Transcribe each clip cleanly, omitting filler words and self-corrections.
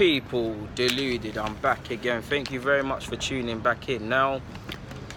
People, Deluded, I'm back again. Thank you very much for tuning back in. Now,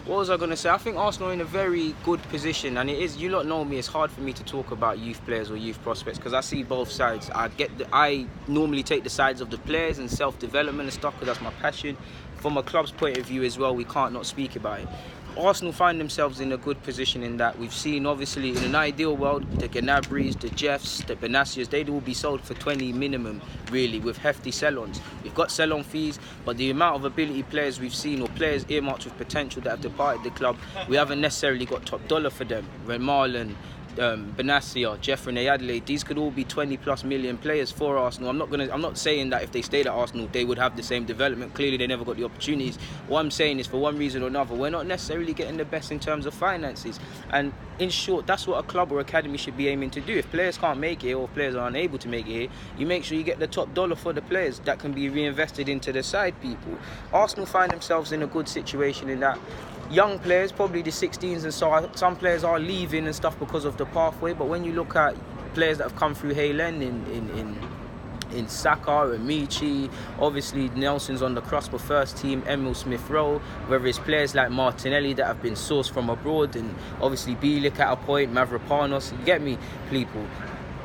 what was I going to say? I think Arsenal are in a very good position, and it is, you lot know me, it's hard for me to talk about youth players or youth prospects because I see both sides. I normally take the sides of the players and self-development and stuff because that's my passion. From a club's point of view as well, we can't not speak about it. Arsenal find themselves in a good position in that we've seen, obviously, in an ideal world, the Gnabry's, the Jeffs, the Benassias, they'd all be sold for 20 minimum, really, with hefty sell-ons. We've got sell-on fees, but the amount of ability players we've seen, or players earmarked with potential that have departed the club, we haven't necessarily got top dollar for them. Marlon, Benassia, Jeffrey Adelaide, these could all be 20+ million players for Arsenal. I'm not saying that if they stayed at Arsenal they would have the same development. Clearly they never got the opportunities. What I'm saying is, for one reason or another, we're not necessarily getting the best in terms of finances, and in short, that's what a club or academy should be aiming to do. If players can't make it, or if players are unable to make it here, you make sure you get the top dollar for the players that can be reinvested into the side people. Arsenal find themselves in a good situation in that young players, probably the 16s and so on, some players are leaving and stuff because of the pathway, but when you look at players that have come through Haylen in Saka and Michi, obviously Nelson's on the cusp of first team, Emil Smith-Rowe, whether it's players like Martinelli that have been sourced from abroad, and obviously Bielik at a point, Mavropanos, you get me, people.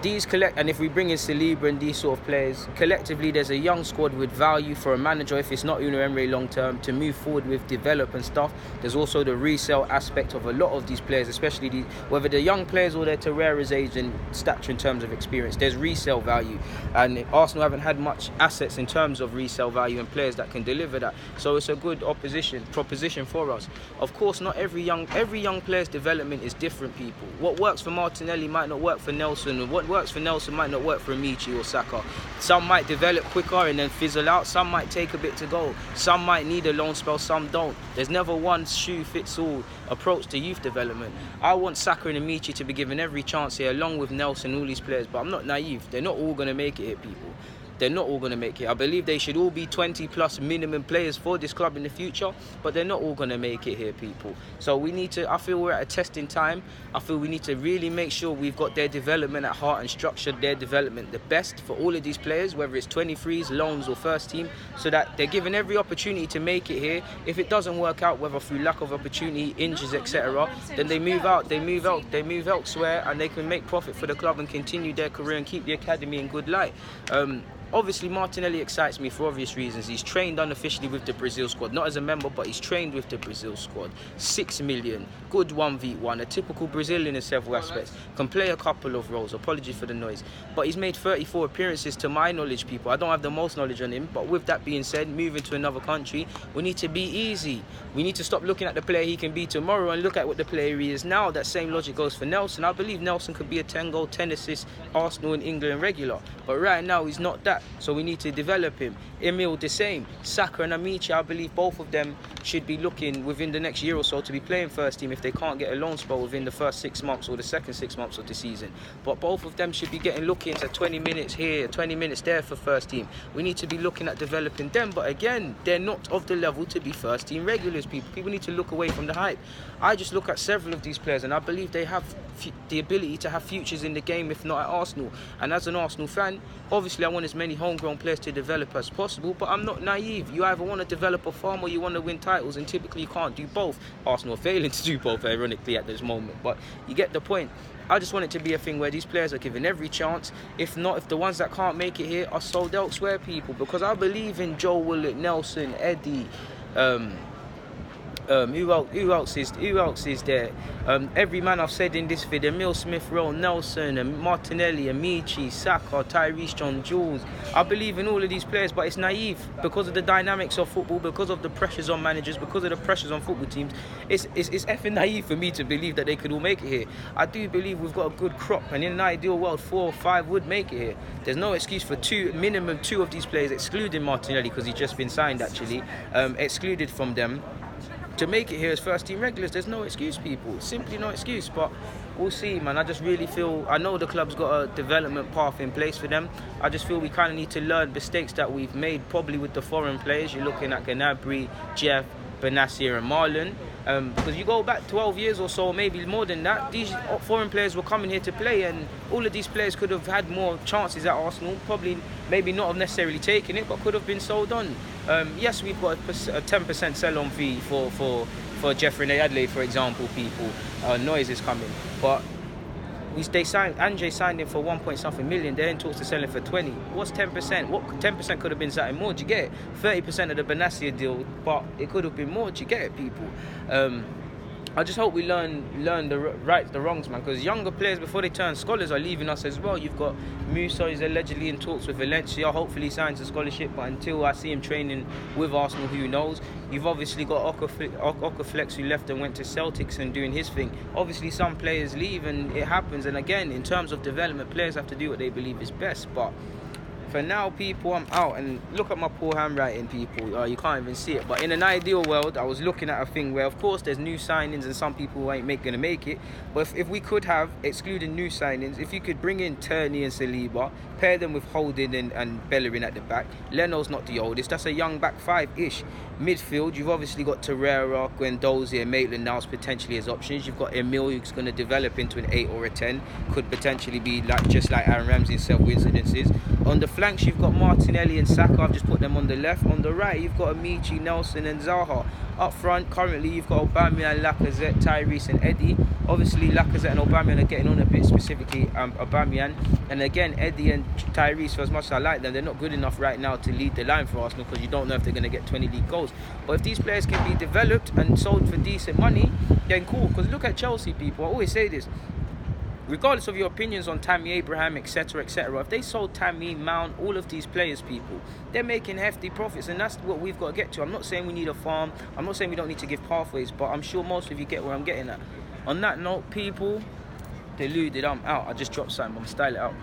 These and if we bring in Saliba and these sort of players, collectively there's a young squad with value for a manager, if it's not Unai Emery long term, to move forward with, develop and stuff. There's also the resale aspect of a lot of these players, especially whether they're young players or they're Torreira's age and stature in terms of experience. There's resale value, and Arsenal haven't had much assets in terms of resale value and players that can deliver that. So it's a good proposition for us. Of course, not every young player's development is different, people. What works for Martinelli might not work for Nelson, and what works for Nelson might not work for Michi or Saka. Some might develop quicker and then fizzle out. Some might take a bit to go. Some might need a loan spell, some don't. There's never one shoe-fits-all approach to youth development. I want Saka and Michi to be given every chance here, along with Nelson and all these players, but I'm not naive. They're not all going to make it here, people. They're not all going to make it. I believe they should all be 20+ minimum players for this club in the future, but they're not all going to make it here, people. So we need to, I feel we're at a testing time. I feel we need to really make sure we've got their development at heart and structured their development the best for all of these players, whether it's 23s, loans or first team, so that they're given every opportunity to make it here. If it doesn't work out, whether through lack of opportunity, injuries, etc., then they move elsewhere, and they can make profit for the club and continue their career and keep the academy in good light. Obviously, Martinelli excites me for obvious reasons. He's trained unofficially with the Brazil squad, not as a member, but he's trained with the Brazil squad. 6 million, good 1v1, a typical Brazilian in several aspects. Can play a couple of roles, apologies for the noise. But he's made 34 appearances to my knowledge, people. I don't have the most knowledge on him, but with that being said, moving to another country, we need to be easy. We need to stop looking at the player he can be tomorrow and look at what the player he is now. That same logic goes for Nelson. I believe Nelson could be a 10-goal, 10-assist Arsenal and England regular, but right now he's not that. So we need to develop him. Emil the same. Saka and Amici, I believe both of them should be looking within the next year or so to be playing first team if they can't get a loan spell within the first 6 months or the second 6 months of the season. But both of them should be getting look-ins at 20 minutes here, 20 minutes there for first team. We need to be looking at developing them, but again, they're not of the level to be first team regulars, people. People need to look away from the hype. I just look at several of these players and I believe they have the ability to have futures in the game, if not at Arsenal. And as an Arsenal fan, obviously I want as many homegrown players to develop as possible, but I'm not naive. You either want to develop a farm or you want to win titles, and typically you can't do both. Arsenal are failing to do both, ironically, at this moment, but you get the point. I just want it to be a thing where these players are given every chance. If not, if the ones that can't make it here are sold elsewhere, people, because I believe in Joe Willock, Nelson, Eddie, who else is there? Every man I've said in this video: Emil Smith-Rowe, Nelson, and Martinelli, Amici, Saka, Tyrese, John Jules. I believe in all of these players, but it's naive because of the dynamics of football, because of the pressures on managers, because of the pressures on football teams. It's effing naive for me to believe that they could all make it here. I do believe we've got a good crop, and in an ideal world, 4 or 5 would make it here. There's no excuse for minimum two of these players, excluding Martinelli because he's just been signed actually, excluded from them, to make it here as first team regulars. There's no excuse, people. Simply no excuse. But we'll see, man. I just really feel, I know the club's got a development path in place for them. I just feel we kind of need to learn mistakes that we've made, probably with the foreign players. You're looking at Gnabry, Jeff, Benassia and Marlon. Because you go back 12 years or so, maybe more than that, these foreign players were coming here to play, and all of these players could have had more chances at Arsenal, probably maybe not have necessarily taken it, but could have been sold on. Yes, we've got a 10% sell-on fee for Jeffrey Adley, for example, people. Noise is coming. But Ange signed him for 1 point something million. They're in talks to sell him for 20. What's 10%? What 10% could have been something more? Do you get it? 30% of the Benassia deal, but it could have been more. Do you get it, people? I just hope we learn the rights, the wrongs, man. Because younger players, before they turn scholars, are leaving us as well. You've got Musa is allegedly in talks with Valencia. Hopefully signs a scholarship, but until I see him training with Arsenal, who knows? You've obviously got Okaflex, who left and went to Celtics and doing his thing. Obviously, some players leave and it happens. And again, in terms of development, players have to do what they believe is best. But for now, people, I'm out. And look at my poor handwriting, people. You can't even see it. But in an ideal world, I was looking at a thing where, of course, there's new signings and some people ain't going to make it. But if we could have, excluding new signings, if you could bring in Turney and Saliba, pair them with Holding and Bellerin at the back. Leno's not the oldest. That's a young back five-ish. Midfield, you've obviously got Torreira, Guendouzi and Maitland-Niles potentially as options. You've got Emil, who's going to develop into an 8 or a 10. Could potentially be just like Aaron Ramsey in several incidences. On the flanks, you've got Martinelli and Saka. I've just put them on the left. On the right, you've got Amici, Nelson and Zaha. Up front, currently, you've got Aubameyang, Lacazette, Tyrese and Eddie. Obviously, Lacazette and Aubameyang are getting on a bit, specifically Aubameyang. And again, Eddie and Tyrese, for as much as I like them, they're not good enough right now to lead the line for Arsenal, because you don't know if they're going to get 20 league goals. But if these players can be developed and sold for decent money, then cool. Because look at Chelsea, people. I always say this. Regardless of your opinions on Tammy Abraham, etc., etc., if they sold Tammy, Mount, all of these players, people, they're making hefty profits, and that's what we've got to get to. I'm not saying we need a farm. I'm not saying we don't need to give pathways, but I'm sure most of you get where I'm getting at. On that note, people, Deluded, I'm out. I just dropped something. I'm style it out.